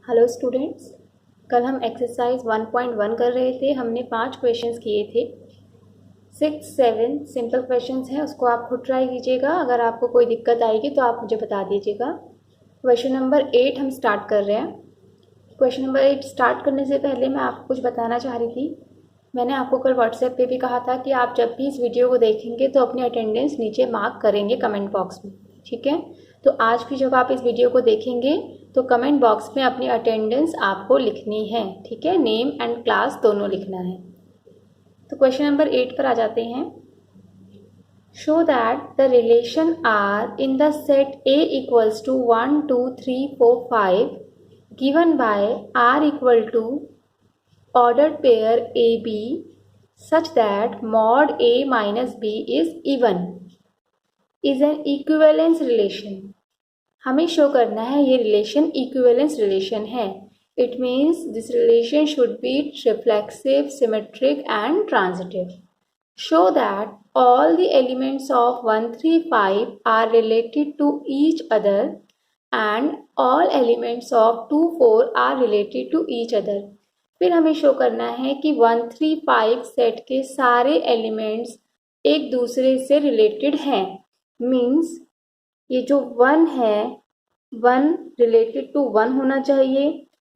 Hello students, कल हम exercise 1.1 कर रहे थे। हमने 5 क्वेश्चंस किए थे। 6, 7 सिंपल क्वेश्चंस हैं, उसको आप खुद ट्राई कीजिएगा। अगर आपको कोई दिक्कत आएगी तो आप मुझे बता दीजिएगा। क्वेश्चन नंबर 8 हम स्टार्ट कर रहे हैं। क्वेश्चन नंबर 8 स्टार्ट करने से पहले मैं आपको कुछ बताना चाह रही थी। मैंने आपको कल व्हाट्सएप पे भी कहा था कि आप जब भी इस वीडियो को देखेंगे तो अपनी अटेंडेंस नीचे मार्क करेंगे कमेंट बॉक्स में, ठीक है। तो आज भी जब आप इस वीडियो को देखेंगे तो कमेंट बॉक्स में अपनी अटेंडेंस आपको लिखनी है, ठीक है। नेम एंड क्लास दोनों लिखना है। तो क्वेश्चन नंबर 8 पर आ जाते हैं। Show that the relation R in the set A equals to 1, 2, 3, 4, 5 given by R equal to ordered pair AB such that mod A minus B is even is an equivalence relation। हमें show करना है ये relation equivalence relation है। It means this relation should be reflexive, symmetric and transitive. Show that all the elements of 1, 3, 5 are related to each other and all elements of 2, 4 are related to each other। फिर हमें show करना है कि 1, 3, 5 set के सारे elements एक दूसरे से रिलेटेड हैं। मीन्स ये जो 1 है, 1 रिलेटेड टू 1 होना चाहिए,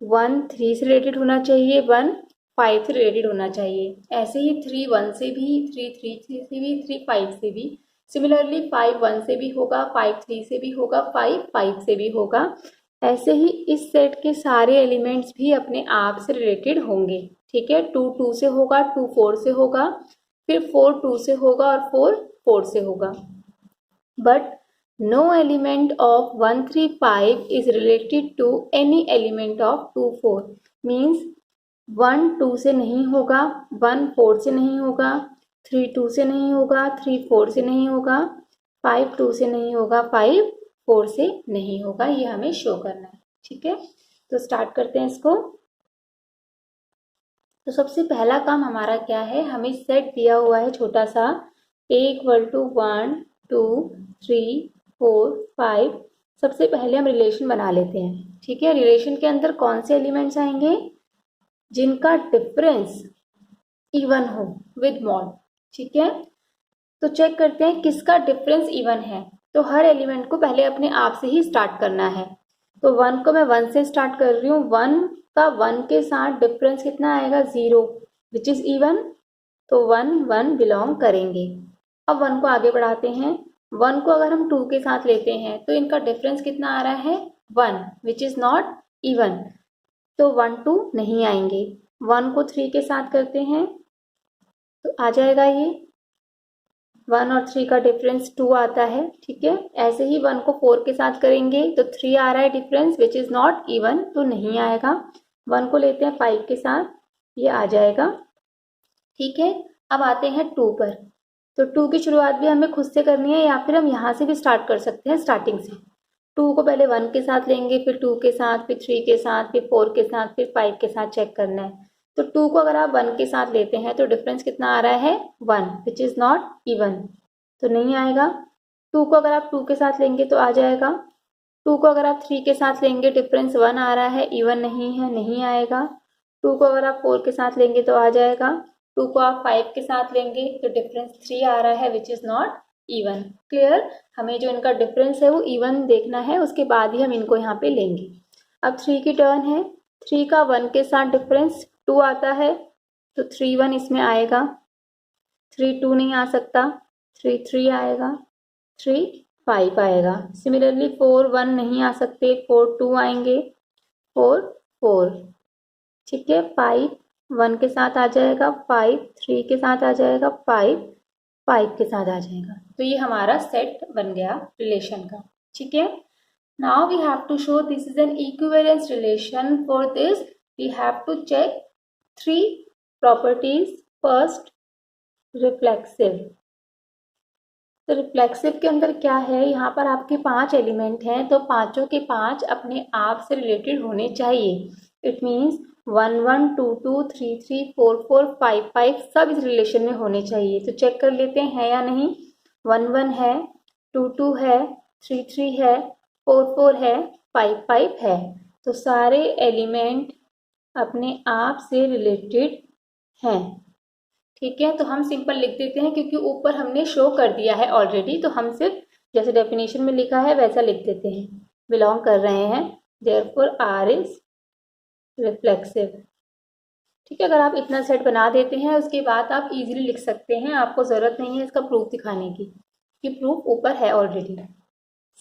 1 3 से रिलेटेड होना चाहिए, 1 5 से रिलेटेड होना चाहिए। ऐसे ही 3 1 से भी, 3 3 से भी, 3 5 से भी। सिमिलरली 5 1 से भी होगा, 5 3 से भी होगा, 5 5 से भी होगा। ऐसे ही इस सेट के सारे एलिमेंट्स भी अपने आप से रिलेटेड होंगे, ठीक है। 2 2 से होगा, 2 4 से होगा, फिर 4 2 से होगा और 4 4 से होगा। But no element of 1 3 5 is related to any element of 2 4। means 1 2 से नहीं होगा, 1 4 से नहीं होगा, 3 2 से नहीं होगा, 3 4 से नहीं होगा, 5 2 से नहीं होगा, 5 4 से नहीं होगा। ये हमें शो करना है, ठीक है। तो स्टार्ट करते हैं इसको। तो सबसे पहला काम हमारा क्या है, हमें सेट दिया हुआ है छोटा सा A इक्वल टू 1 2 3 4 5। सबसे पहले हम रिलेशन बना लेते हैं, ठीक है। रिलेशन के अंदर कौन से एलिमेंट्स आएंगे, जिनका डिफरेंस इवन हो विद मॉड, ठीक है। तो चेक करते हैं किसका डिफरेंस इवन है। तो हर एलिमेंट को पहले अपने आप से ही स्टार्ट करना है। तो 1 को मैं 1 से स्टार्ट कर रही हूँ। 1 का 1 के साथ डिफरेंस कितना आएगा, 0, विच इज इवन। तो 1 1 बिलोंग करेंगे। अब 1 को आगे बढ़ाते हैं। 1 को अगर हम 2 के साथ लेते हैं तो इनका डिफरेंस कितना आ रहा है, 1, विच इज नॉट इवन। तो 1 2 नहीं आएंगे। 1 को 3 के साथ करते हैं तो आ जाएगा ये 1 और 3 का डिफरेंस 2 आता है, ठीक है। ऐसे ही 1 को 4 के साथ करेंगे तो 3 आ रहा है difference, which is not even, तो नहीं आएगा। 1 को लेते हैं 5 के साथ, ये आ जाएगा, ठीक है। अब आते हैं 2 पर। तो 2 की शुरुआत भी हमें खुद से करनी है या फिर हम यहाँ से भी स्टार्ट कर सकते हैं स्टार्टिंग से। 2 को पहले 1 के साथ लेंगे, फिर 2 के साथ, फिर 3 के साथ, फिर 4 के साथ, फिर 5 के साथ चेक करना है। तो 2 को अगर आप 1 के साथ लेते हैं तो डिफरेंस कितना आ रहा है, 1, विच इज नॉट इवन, तो नहीं आएगा। 2 को अगर आप 2 के साथ लेंगे तो आ जाएगा। 2 को अगर आप 3 के साथ लेंगे डिफरेंस 1 आ रहा है, इवन नहीं है, नहीं आएगा। 2 को अगर आप 4 के साथ लेंगे तो आ जाएगा। 2 को आप 5 के साथ लेंगे तो डिफरेंस 3 आ रहा है, which is not even. Clear, हमें जो इनका डिफरेंस है वो इवन देखना है, उसके बाद ही हम इनको यहाँ पे लेंगे। अब 3 की टर्न है। 3 का 1 के साथ डिफरेंस 2 आता है, तो 3 1 इसमें आएगा। 3 2 नहीं आ सकता, 3 3 आएगा, 3 5 आएगा। सिमिलरली 4 1 नहीं आ सकते, 4 2 आएंगे, 4 4, ठीक है। 5 1 के साथ आ जाएगा, 5 3 के साथ आ जाएगा, 5 5 के साथ आ जाएगा। तो ये हमारा सेट बन गया रिलेशन का, ठीक है। Now we have to show this is an equivalence relation. For this we have to check 3 properties. First, reflexive. तो रिफ्लेक्सिव के अंदर क्या है, यहाँ पर आपके 5 एलिमेंट हैं, तो पांचों के 5 अपने आप से रिलेटेड होने चाहिए। इट मीन्स 1 1 2 2 3 3 4 4 5 5 सब इस रिलेशन में होने चाहिए। तो चेक कर लेते हैं या नहीं। 1 1 है, 2 2 है, 3 3 है, 4 4 है, 5 5 है। तो सारे एलिमेंट अपने आप से रिलेटेड हैं। ठीक है, तो हम सिंपल लिख देते हैं क्योंकि ऊपर हमने शो कर दिया है ऑलरेडी, तो हम सिर्फ जैसे डेफिनेशन में लिखा है वैसा लिख देते हैं, बिलोंग कर रहे हैं, देयरफॉर आर इज रिफ्लेक्सिव। ठीक है, अगर आप इतना सेट बना देते हैं उसके बाद आप इजीली लिख सकते हैं, आपको ज़रूरत नहीं है इसका प्रूफ दिखाने की कि प्रूफ ऊपर है already.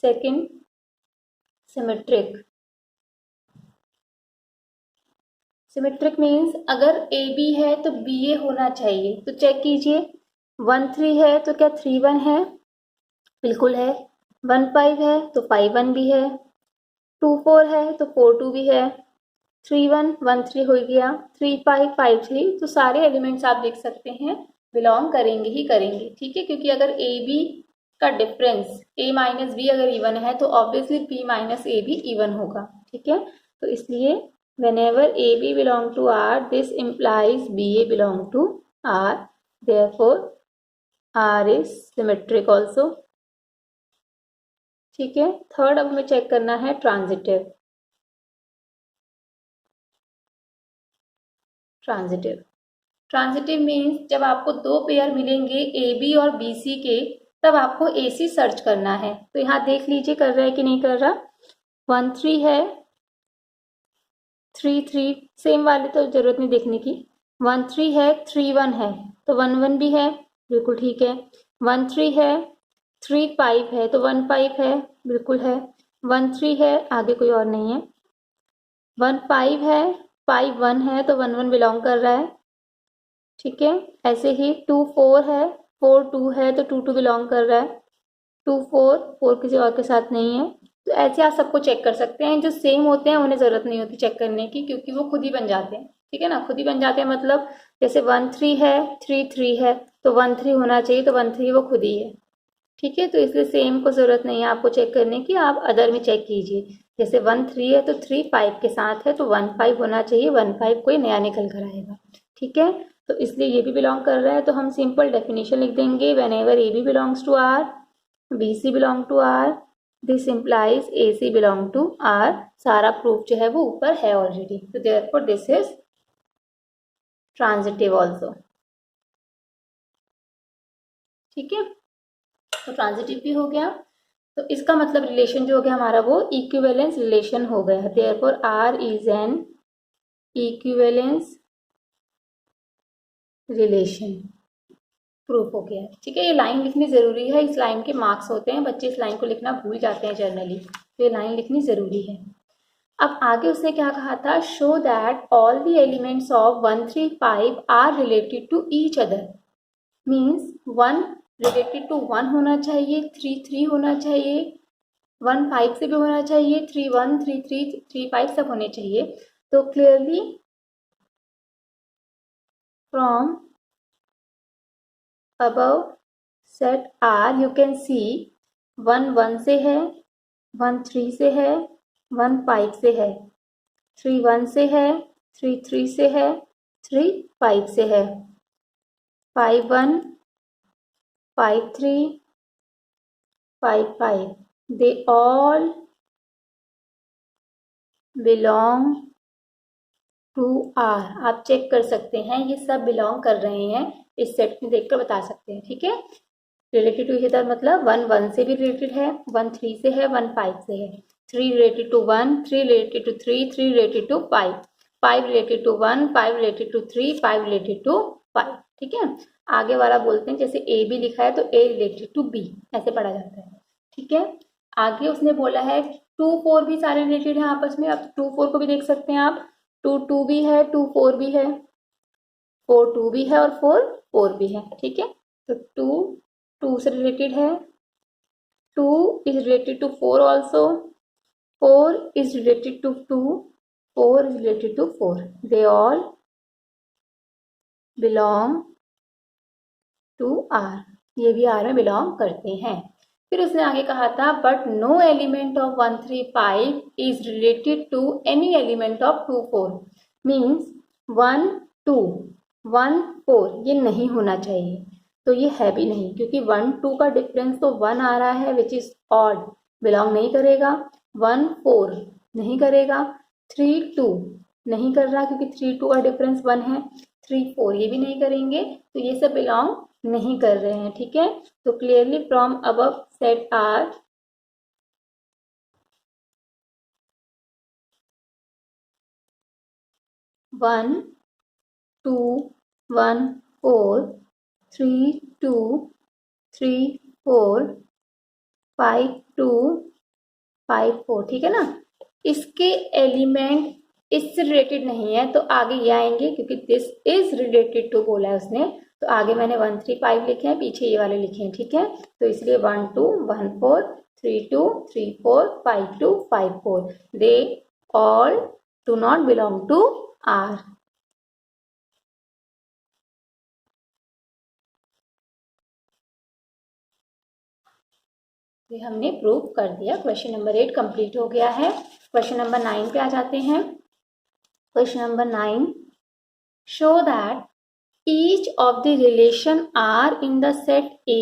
Second, symmetric. Symmetric means अगर ए बी है तो बी ए होना चाहिए, तो चेक कीजिए 1 3 है तो क्या 3 1 है? बिल्कुल है। 1 5 है तो 5 1 भी है। 2 4 है तो 4 2 भी है। 3 1 1 3 हो गया। 3 5 5 3, तो सारे एलिमेंट्स आप देख सकते हैं बिलोंग करेंगे ही करेंगे। ठीक है, क्योंकि अगर ए बी का डिफरेंस ए माइनस बी अगर इवन है तो ऑब्वियसली बी माइनस ए भी इवन होगा। ठीक है, तो इसलिए whenever AB belong to R, this implies BA belong to R. Therefore, R is symmetric also. ठीक है, थर्ड अब हमें चेक करना है ट्रांजिटिव। ट्रांजिटिव ट्रांजिटिव मीन्स जब आपको दो पेयर मिलेंगे ए बी और बी सी के, तब आपको ए सी सर्च करना है। तो यहाँ देख लीजिए कर रहा है कि नहीं कर रहा। 1 3 है, 3 3 सेम वाले तो जरूरत नहीं देखने की। 1 3 है, 3 1 है तो 1 1 भी है, बिल्कुल ठीक है। 1 3 है, 3 5 है तो 1 5 है, बिल्कुल है। 1 3 है, आगे कोई और नहीं है। 1 5 है, 5 1 है तो 1 1 बिलोंग कर रहा है। ठीक है, ऐसे ही 2 4 है, 4 2 है तो 2 2 बिलोंग कर रहा है। 2 4 4 किसी और के साथ नहीं है। तो ऐसे आप सबको चेक कर सकते हैं, जो सेम होते हैं उन्हें ज़रूरत नहीं होती चेक करने की क्योंकि वो खुद ही बन जाते हैं। ठीक है ना, खुद ही बन जाते हैं मतलब जैसे 1 3 है, 3 3 है तो 1 3 होना चाहिए, तो 1 3 वो खुद ही है। ठीक है, तो इसलिए सेम को ज़रूरत नहीं है आपको चेक करने की, आप अदर में चेक कीजिए। जैसे 1 3 है तो 3 5 के साथ है तो 1 5 होना चाहिए, 1 5 कोई नया निकल कर आएगा। ठीक है, तो इसलिए ये भी बिलोंग कर रहा है, तो हम सिंपल डेफिनेशन लिख देंगे whenever a b belongs to R, b C belong to R, this implies a C belong to R. सारा प्रूफ जो है वो ऊपर है ऑलरेडी, तो therefore this is transitive also. ठीक है, तो ट्रांजिटिव भी हो गया, तो इसका मतलब रिलेशन जो हो गया हमारा वो इक्विवेलेंस रिलेशन हो गया। Therefore R is an equivalence relation, proof हो गया। ठीक है, ये लाइन लिखनी जरूरी है, इस लाइन के मार्क्स होते हैं, बच्चे इस लाइन को लिखना भूल जाते हैं जनरली, तो ये लाइन लिखनी जरूरी है। अब आगे उसने क्या कहा था, show that all the elements of 1 3 5 are related to each other. Means 1 related to 1 होना चाहिए, 3 3 होना चाहिए, 1 5 से भी होना चाहिए, 3 1 3 3 3 5 सब होने चाहिए। तो clearly from above set R you can see 1 1 से है, 1 3 से है, 1 5 से है, 3 1 से है, 3 3 से है, 3 5 से है, 5 1 5 3 5 5, they all belong to R। आप चेक कर सकते हैं ये सब बिलोंग कर रहे हैं, इस सेट में देखकर बता सकते हैं। ठीक है, रिलेटेड टू इधर मतलब 1 1 से भी रिलेटेड है, 1 3 से है, 1 5 से है, 3 related to 1, 3 related to 3, 3 related to 5, 5 related to 1, 5 related to 3, 5 related to 5। ठीक है, आगे वाला बोलते हैं जैसे ए बी लिखा है तो ए रिलेटेड टू बी, ऐसे पढ़ा जाता है। ठीक है, आगे उसने बोला है 2 4 भी सारे रिलेटेड है आपस में। अब 2 4 को भी देख सकते हैं आप, 2 2 भी है, 2 4 भी है, 4 2 भी है और 4 4 भी है। ठीक है, तो 2 2 से रिलेटेड है, 2 is related to 4 also, 4 is related to 2, 4 is related to 4, they all belong to R, ये भी R में बिलोंग करते हैं। फिर उसने आगे कहा था but no element of 1 3 5 is related to any element of 2 4। Means 1 2 1 4 ये नहीं होना चाहिए, तो ये है भी नहीं क्योंकि 1 2 का डिफरेंस तो 1 आ रहा है विच इज ऑड, बिलोंग नहीं करेगा। 1 4 नहीं करेगा, 3 2 नहीं कर रहा क्योंकि 3 2 का डिफरेंस 1 है। 3 4 ये भी नहीं करेंगे, तो ये सब बिलोंग नहीं कर रहे हैं। ठीक है, तो clearly from above set R 1 2 1 4 3 2 3 4 5 2 5 4। ठीक है ना, इसके एलिमेंट इससे रिलेटेड नहीं है तो आगे ये आएंगे क्योंकि दिस इज रिलेटेड टू बोला है उसने, तो आगे मैंने 1 3 5 लिखे हैं, पीछे ये वाले लिखे हैं। ठीक है, तो इसलिए 1 2 1 4 3 2 3 4 5 2 5 4 they all do not belong to R. ये हमने प्रूव कर दिया। क्वेश्चन नंबर 8 कंप्लीट हो गया है। क्वेश्चन नंबर 9 पे आ जाते हैं। Question number 9, show that each of the relation R in the set A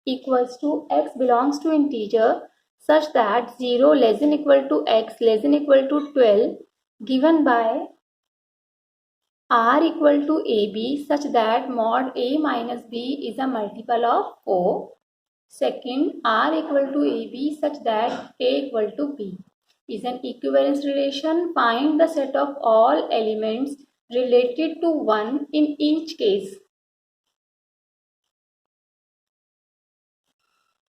equals to x belongs to integer such that 0 less than equal to x less than equal to 12 given by R equal to AB such that mod A minus B is a multiple of O. Second, R equal to AB such that A equal to B is an equivalence relation. Find the set of all elements related to 1 in each case.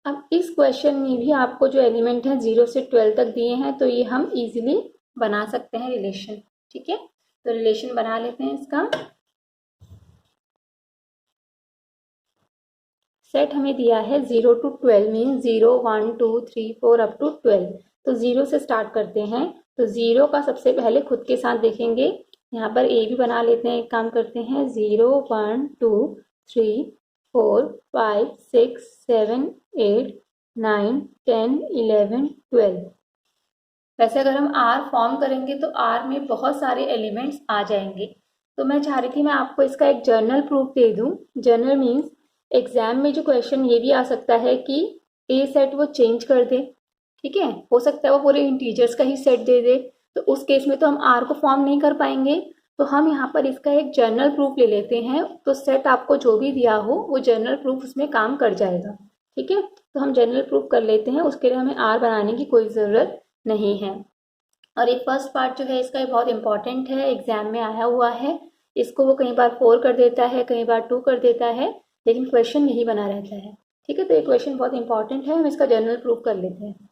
अब इस question में भी आपको जो element है 0 से 12 तक दिए हैं, तो ये हम इजीली बना सकते हैं रिलेशन। ठीक है, तो रिलेशन बना लेते हैं इसका। सेट हमें दिया है 0 to 12 मीन 0 1 2 3 4 अप टू 12। तो 0 से स्टार्ट करते हैं, तो 0 का सबसे पहले खुद के साथ देखेंगे। यहाँ पर ए भी बना लेते हैं। एक काम करते हैं 0 1 2 3 4 5 6 7 8 9 10 11 12। वैसे अगर हम आर फॉर्म करेंगे तो आर में बहुत सारे एलिमेंट्स आ जाएंगे। तो मैं चाह रही थी मैं आपको इसका एक जर्नल प्रूफ दे दूं। जर्नल मीन्स एग्जाम में जो क्वेश्चन ये भी आ सकता है कि ए सेट वो चेंज कर दे। ठीक है, हो सकता है वो पूरे इंटीजर्स का ही सेट दे दे, तो उस केस में तो हम आर को फॉर्म नहीं कर पाएंगे। तो हम यहाँ पर इसका एक जर्नल प्रूफ ले लेते हैं, तो सेट आपको जो भी दिया हो वो जर्नल प्रूफ उसमें काम कर जाएगा। ठीक है, तो हम जर्नल प्रूफ कर लेते हैं, उसके लिए हमें आर बनाने की कोई ज़रूरत नहीं है। और एक फर्स्ट पार्ट जो है इसका ये बहुत इंपॉर्टेंट है, एग्जाम में आया हुआ है। इसको वो कई बार 4 कर देता है, कई बार 2 कर देता है, लेकिन क्वेश्चन यही बना रहता है। ठीक है, तो ये क्वेश्चन बहुत इंपॉर्टेंट है, हम इसका जनरल प्रूफ कर लेते हैं।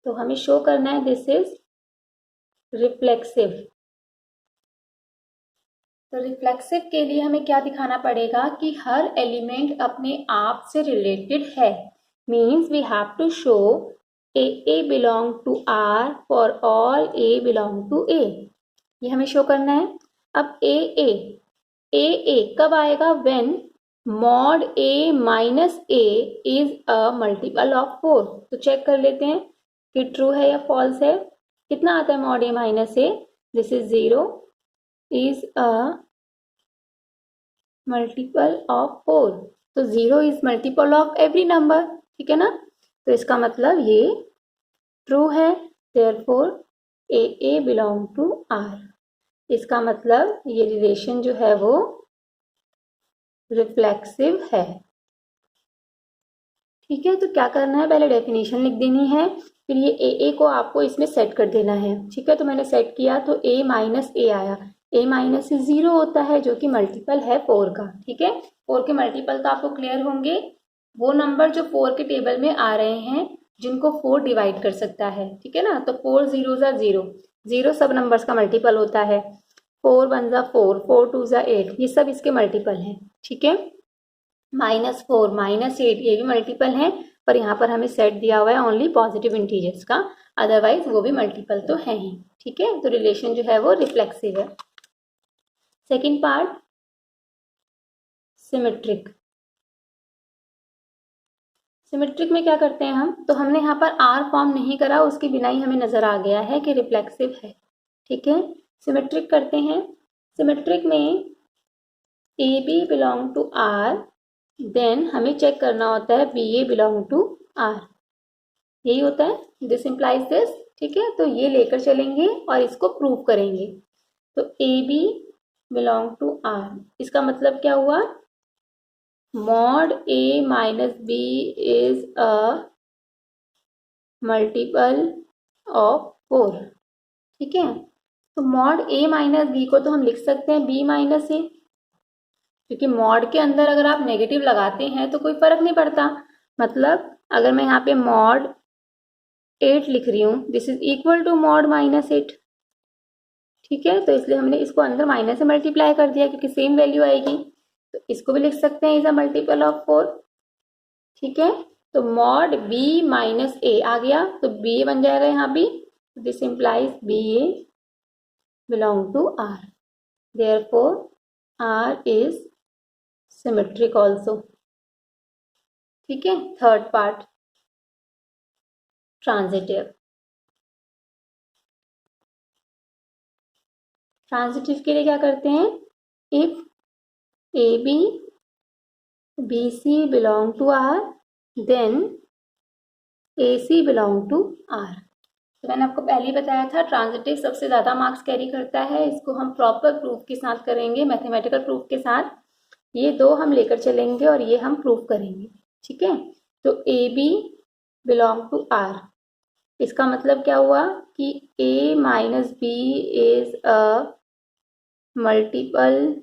तो हमें शो करना है दिस इज रिफ्लेक्सिव। तो रिफ्लेक्सिव के लिए हमें क्या दिखाना पड़ेगा कि हर एलिमेंट अपने आप से रिलेटेड है। Means we have to show A belong to R for all A belong to A. ये हमें शो करना है। अब ए कब आएगा? When mod A minus A is a multiple of 4। तो चेक कर लेते हैं कि ट्रू है या फॉल्स है। कितना आता है mod A minus a? This is 0 is a multiple of 4। तो 0 is multiple of every number. ठीक है ना, तो इसका मतलब ये ट्रू है। Therefore a belong to R. इसका मतलब ये रिलेशन जो है वो रिफ्लेक्सिव है। ठीक है, तो क्या करना है, पहले डेफिनेशन लिख देनी है, फिर ये ए को आपको इसमें सेट कर देना है। ठीक है, तो मैंने सेट किया तो ए माइनस ए आया। ए माइनस से 0 होता है जो कि मल्टीपल है 4 का। ठीक है, 4 के मल्टीपल तो आपको क्लियर होंगे, वो नंबर जो 4 के टेबल में आ रहे हैं जिनको 4 डिवाइड कर सकता है। ठीक है ना, तो 4 0 0, 0 सब नंबर्स का मल्टीपल होता है। 4 1 4, 4 2 8, ये सब इसके मल्टीपल हैं। ठीक है, -4 -8 ये भी मल्टीपल हैं, पर यहाँ पर हमें सेट दिया हुआ है ओनली पॉजिटिव इंटीजर्स का, अदरवाइज वो भी मल्टीपल तो है ही। ठीक है, तो रिलेशन जो है वो रिफ्लेक्सिव है। Second part, symmetric. सिमेट्रिक में क्या करते हैं हम, तो हमने यहाँ पर आर फॉर्म नहीं करा, उसके बिना ही हमें नजर आ गया है कि रिफ्लेक्सिव है। ठीक है, सिमेट्रिक करते हैं। सिमेट्रिक में a B belong to R, then हमें चेक करना होता है b a belong to R. यही होता है, दिस इंप्लाइज दिस। ठीक है, तो ये लेकर चलेंगे और इसको प्रूव करेंगे। तो A B belong to R, इसका मतलब क्या हुआ, mod A minus B is a multiple of 4। ठीक है, तो मॉड ए माइनस बी को तो हम लिख सकते हैं बी माइनस ए, क्योंकि मॉड के अंदर अगर आप नेगेटिव लगाते हैं तो कोई फर्क नहीं पड़ता। मतलब अगर मैं यहाँ पे मॉड 8 लिख रही हूँ, this is equal to mod minus 8। ठीक है, तो इसलिए हमने इसको अंदर माइनस से मल्टीप्लाई कर दिया क्योंकि सेम वैल्यू आएगी। तो इसको भी लिख सकते हैं इज अ मल्टीपल ऑफ 4। ठीक है, तो मॉड बी माइनस ए आ गया, तो बी बन जाएगा यहाँ भी, this implies b a belong to R, therefore R is symmetric also. ठीक है, थर्ड पार्ट ट्रांजिटिव। ट्रांजिटिव के लिए क्या करते हैं, if a b b C belong to R then a C belong to R. तो मैंने आपको पहले ही बताया था ट्रांजिटिव सबसे ज़्यादा मार्क्स कैरी करता है। इसको हम प्रॉपर प्रूफ के साथ करेंगे, मैथमेटिकल प्रूफ के साथ। ये दो हम लेकर चलेंगे और ये हम प्रूफ करेंगे। ठीक है, तो A B belong to R, इसका मतलब क्या हुआ कि A minus B is a multiple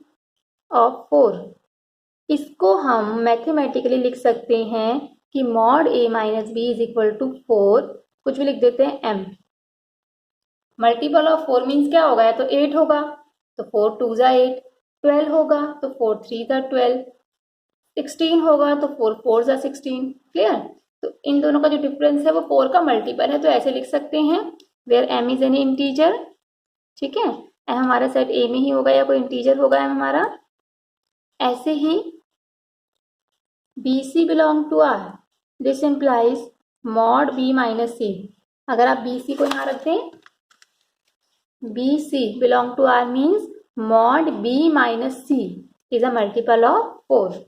of 4। इसको हम मैथमेटिकली लिख सकते हैं कि mod A minus B is equal to 4, कुछ भी लिख देते हैं m। मल्टीपल ऑफ 4 मीन्स क्या होगा, या तो 8 होगा तो 4 2 जा 8, 12 होगा तो 4 3 जा 12, 16 होगा तो 4 4 जा 16। क्लियर, तो इन दोनों का जो डिफरेंस है वो 4 का मल्टीपल है, तो ऐसे लिख सकते हैं where m is an integer. ठीक है, m हमारा सेट a में ही होगा या कोई इंटीजर होगा m हमारा। ऐसे ही B C belong to R, this implies mod B minus C. अगर आप बी सी को यहाँ रख दें, B C belong to R means mod B minus C is a multiple of 4।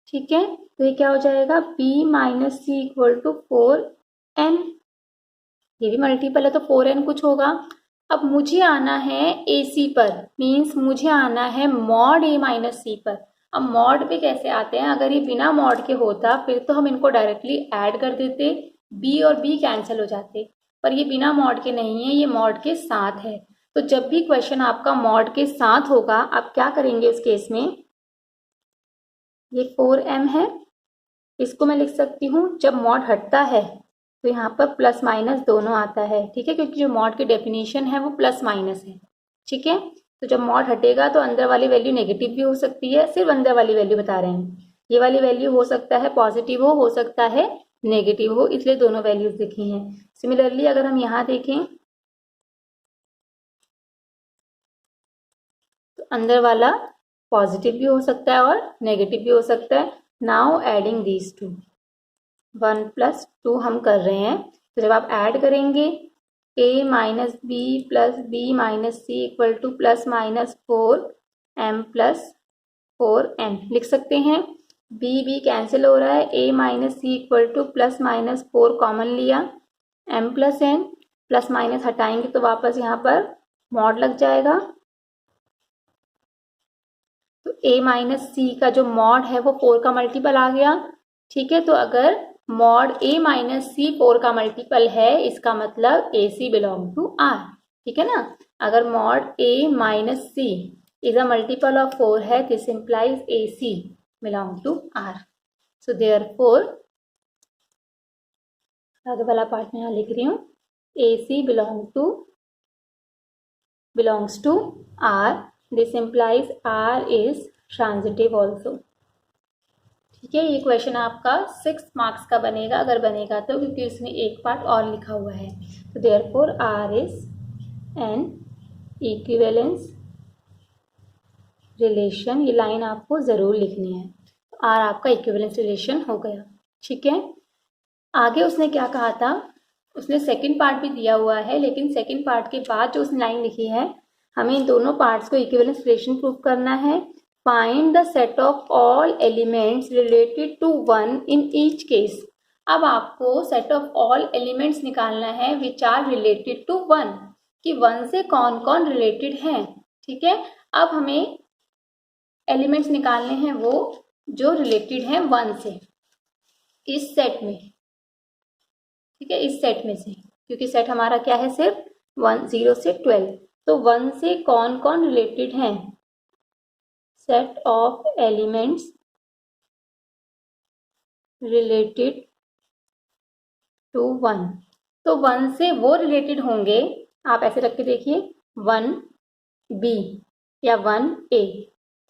ठीक है, तो ये क्या हो जाएगा, b minus C equal to 4n। ये भी मल्टीपल है तो 4n कुछ होगा। अब मुझे आना है ए सी पर, मीन्स मुझे आना है मॉड ए माइनस सी पर। अब मॉड पे कैसे आते हैं, अगर ये बिना मॉड के होता फिर तो हम इनको डायरेक्टली ऐड कर देते, b और b कैंसिल हो जाते, पर ये बिना मॉड के नहीं है, ये मॉड के साथ है। तो जब भी क्वेश्चन आपका मॉड के साथ होगा, आप क्या करेंगे इस केस में, ये 4m है, इसको मैं लिख सकती हूँ जब मॉड हटता है तो यहाँ पर प्लस माइनस दोनों आता है। ठीक है, क्योंकि जो मॉड की डेफिनेशन है वो प्लस माइनस है। ठीक है, तो जब मॉड हटेगा तो अंदर वाली वैल्यू नेगेटिव भी हो सकती है, सिर्फ अंदर वाली वैल्यू बता रहे हैं। ये वाली वैल्यू हो सकता है पॉजिटिव हो सकता है नेगेटिव हो, इसलिए दोनों वैल्यूज लिखी हैं। सिमिलरली अगर हम यहाँ देखें तो अंदर वाला पॉजिटिव भी हो सकता है और नेगेटिव भी हो सकता है। Now adding these two, 1 plus 2 हम कर रहे हैं, तो जब आप ऐड करेंगे a minus b plus b minus C equal to plus minus 4m plus 4n लिख सकते हैं। b कैंसिल हो रहा है, a minus C equal to plus minus 4 common लिया, m plus n, plus minus हटाएंगे तो वापस यहाँ पर मॉड लग जाएगा। तो a माइनस सी का जो मॉड है वो 4 का मल्टीपल आ गया। ठीक है, तो अगर मॉड a माइनस सी 4 का मल्टीपल है, इसका मतलब A C belong to R. ठीक है ना, अगर mod a minus C is a multiple of 4 है, this implies A C belong to R. So therefore आगे वाला पार्ट में यहाँ लिख रही हूँ, A C belongs to R, this implies R is transitive also. ठीक है, ये क्वेश्चन आपका 6 मार्क्स का बनेगा, अगर बनेगा तो, क्योंकि उसमें एक पार्ट और लिखा हुआ है। तो therefore R is an equivalence relation, ये लाइन आपको ज़रूर लिखनी है। आर आपका इक्विवेलेंस रिलेशन हो गया। ठीक है, आगे उसने क्या कहा था, उसने सेकंड पार्ट भी दिया हुआ है, लेकिन सेकंड पार्ट के बाद जो उसने लाइन लिखी है, हमें इन दोनों पार्ट्स को इक्विवेलेंस रिलेशन प्रूव करना है। Find the set of all elements related to 1 in each case. अब आपको सेट ऑफ ऑल एलिमेंट्स निकालना है विच आर रिलेटेड टू 1, कि 1 से कौन कौन रिलेटेड हैं। ठीक है, अब हमें एलिमेंट्स निकालने हैं वो जो रिलेटेड हैं 1 से इस सेट में। ठीक है, इस सेट में से, क्योंकि सेट हमारा क्या है, सिर्फ 1 0 से 12, तो 1 से कौन कौन रिलेटेड हैं। Set of elements related to 1, तो 1 से वो रिलेटेड होंगे, आप ऐसे रख के देखिए, 1b या 1a,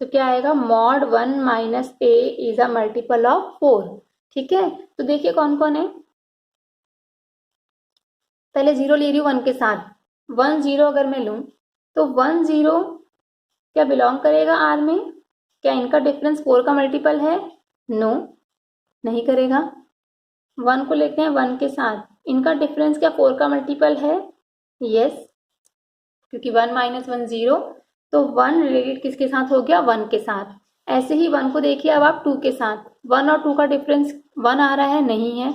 तो क्या आएगा, mod 1 minus a is a multiple of 4। ठीक है, तो देखिए कौन कौन है। पहले 0 ले रही हूँ 1 के साथ, 1 0 अगर मैं लूँ तो 1 0 क्या बिलोंग करेगा R में? क्या इनका डिफरेंस 4 का मल्टीपल है? नो, नहीं करेगा। 1 को लेते हैं 1 के साथ, इनका डिफरेंस क्या 4 का मल्टीपल है? यस, क्योंकि 1 माइनस 1 0, तो 1 रिलेटेड किसके साथ हो गया? 1 के साथ। ऐसे ही 1 को देखिए अब आप 2 के साथ, 1 और 2 का डिफरेंस 1 आ रहा है, नहीं है।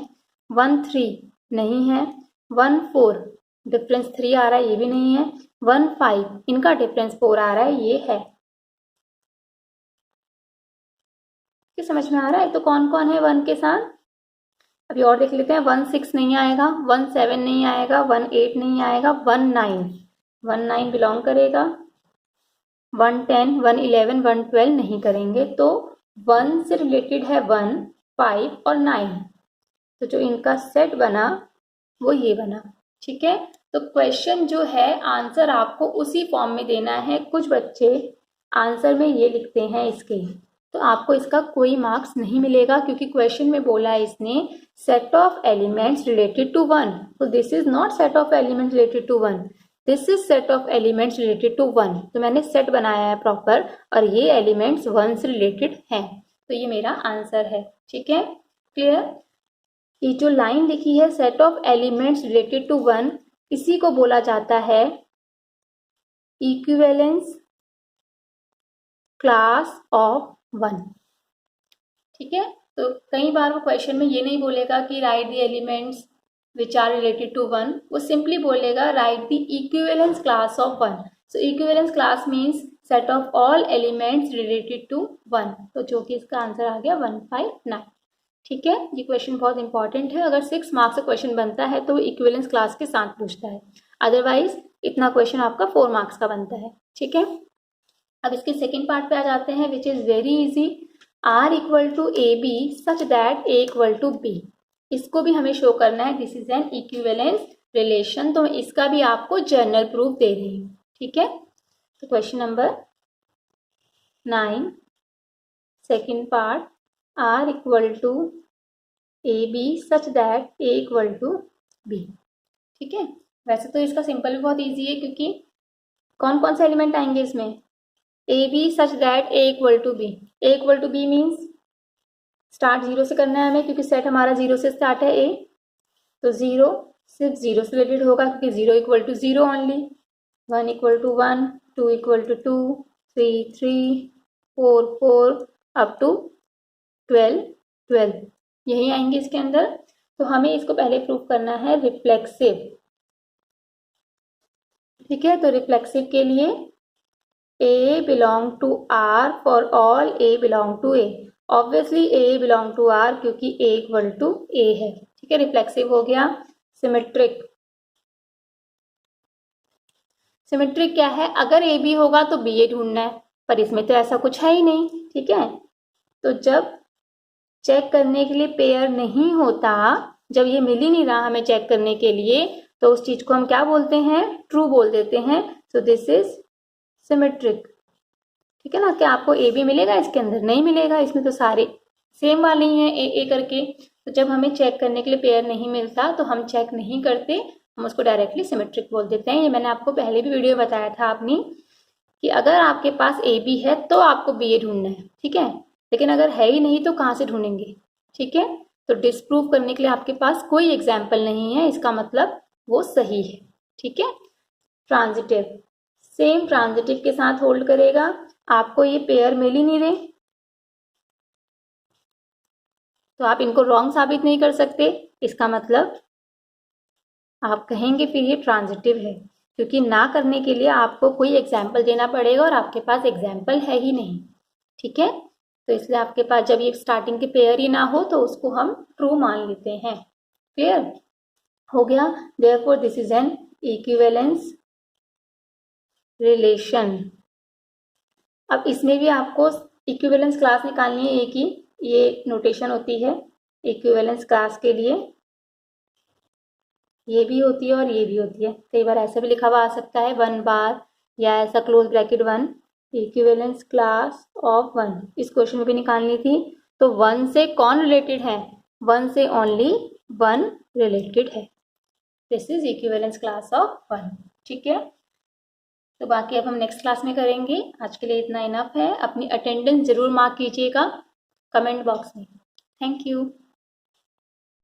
1 3 नहीं है। 1 4 डिफरेंस 3 आ रहा है, ये भी नहीं है। 1 5 इनका डिफरेंस 4 आ रहा है, ये है। क्या समझ में आ रहा है? तो कौन कौन है 1 के साथ? अभी और देख लेते हैं। 1 6 नहीं आएगा, 1 7 नहीं आएगा, 1 8 नहीं आएगा, 1 9 बिलोंग करेगा, 1 10 1 11 1 12 नहीं करेंगे। तो 1 से रिलेटेड है 1 5 और 9, तो जो इनका सेट बना वो ये बना। ठीक है, तो क्वेश्चन जो है आंसर आपको उसी फॉर्म में देना है। कुछ बच्चे आंसर में ये लिखते हैं इसके, तो आपको इसका कोई मार्क्स नहीं मिलेगा, क्योंकि क्वेश्चन में बोला है इसने set of elements related to 1, तो this is not set of elements related to 1, this is set of elements related to 1। तो मैंने सेट बनाया है प्रॉपर, और ये एलिमेंट्स 1 से रिलेटेड हैं, तो ये मेरा आंसर है। ठीक है, क्लियर? ये जो लाइन लिखी है set of elements related to 1, इसी को बोला जाता है इक्विवेलेंस क्लास ऑफ 1। ठीक है, तो कई बार वो क्वेश्चन में ये नहीं बोलेगा कि write the elements which are related to 1, वो सिंपली बोलेगा write the equivalence class of 1। So equivalence class means set of all elements related to 1, तो जो कि इसका आंसर आ गया 1 5 9। ठीक है, ये क्वेश्चन बहुत इंपॉर्टेंट है। अगर 6 मार्क्स का क्वेश्चन बनता है तो इक्विवेलेंस क्लास के साथ पूछता है, अदरवाइज इतना क्वेश्चन आपका 4 मार्क्स का बनता है। ठीक है, अब इसके सेकेंड पार्ट पे आ जाते हैं, which is very easy. R equal to a b such that a equal to b, इसको भी हमें शो करना है, this is an equivalence relation, तो इसका भी आपको जर्नल प्रूफ दे रही हूँ। ठीक है, तो question number 9 second part, R equal to a b such that a equal to b. ठीक है, वैसे तो इसका सिंपल भी बहुत इजी है, क्योंकि कौन कौन से एलिमेंट आएंगे इसमें? A b such that a equal to b. A equal to b means start 0 से करना है हमें, क्योंकि सेट हमारा 0 से स्टार्ट है ए, तो 0 सिर्फ 0 से रिलेटेड होगा, क्योंकि 0 equal to 0 only. 1 equal to 1, 2 equal to 2, 3 3, 4 4 up to 12 12, यही आएंगे इसके अंदर। तो हमें इसको पहले प्रूव करना है रिफ्लेक्सिव। ठीक है, तो रिफ्लेक्सिव के लिए A belong to R for all A belong to A। Obviously A belong to R, क्योंकि A इक्वल टू A है। ठीक है, रिफ्लेक्सिव हो गया। सिमेट्रिक, सिमेट्रिक क्या है? अगर A B होगा तो B A ढूंढना है, पर इसमें तो ऐसा कुछ है ही नहीं। ठीक है, तो जब चेक करने के लिए पेयर नहीं होता, जब ये मिल ही नहीं रहा हमें चेक करने के लिए, तो उस चीज को हम क्या बोलते हैं? ट्रू बोल देते हैं। So this is symmetric. ठीक है ना, क्या आपको ए बी मिलेगा इसके अंदर? नहीं मिलेगा, इसमें तो सारे सेम वाले ही हैं ए करके। तो जब हमें चेक करने के लिए पेयर नहीं मिलता तो हम चेक नहीं करते, हम उसको डायरेक्टली सिमेट्रिक बोल देते हैं। ये मैंने आपको पहले भी वीडियो बताया था अपनी, कि अगर आपके पास ए बी है तो आपको बी ए ढूंढना है। ठीक है, लेकिन अगर है ही नहीं तो कहाँ से ढूंढेंगे? ठीक है, तो डिस्प्रूव करने के लिए आपके पास कोई एग्जाम्पल नहीं है, इसका मतलब वो सही है। ठीक है, ट्रांजिटिव, सेम ट्रांजिटिव के साथ होल्ड करेगा। आपको ये पेयर मिल ही नहीं रहे, तो आप इनको रॉन्ग साबित नहीं कर सकते। इसका मतलब आप कहेंगे फिर ये ट्रांजिटिव है, क्योंकि ना करने के लिए आपको कोई एग्जाम्पल देना पड़ेगा और आपके पास एग्जाम्पल है ही नहीं। ठीक है, तो इसलिए आपके पास जब ये स्टार्टिंग के पेयर ही ना हो तो उसको हम ट्रू मान लेते हैं। क्लियर हो गया। Therefore this is an equivalence relation. अब इसमें भी आपको इक्विवेलेंस क्लास निकालनी है, एक ही ये नोटेशन होती है इक्विवेलेंस क्लास के लिए, ये भी होती है और ये भी होती है। कई बार ऐसा भी लिखा हुआ आ सकता है 1 बार या ऐसा close bracket 1 equivalence class of 1। इस क्वेश्चन में भी निकालनी थी। तो 1 से कौन रिलेटेड है? 1 से ओनली 1 रिलेटेड है। This is equivalence class of 1। ठीक है, तो बाकी अब हम नेक्स्ट क्लास में करेंगे। आज के लिए इतना इनफ है। अपनी अटेंडेंस जरूर मार्क कीजिएगा कमेंट बॉक्स में। Thank you.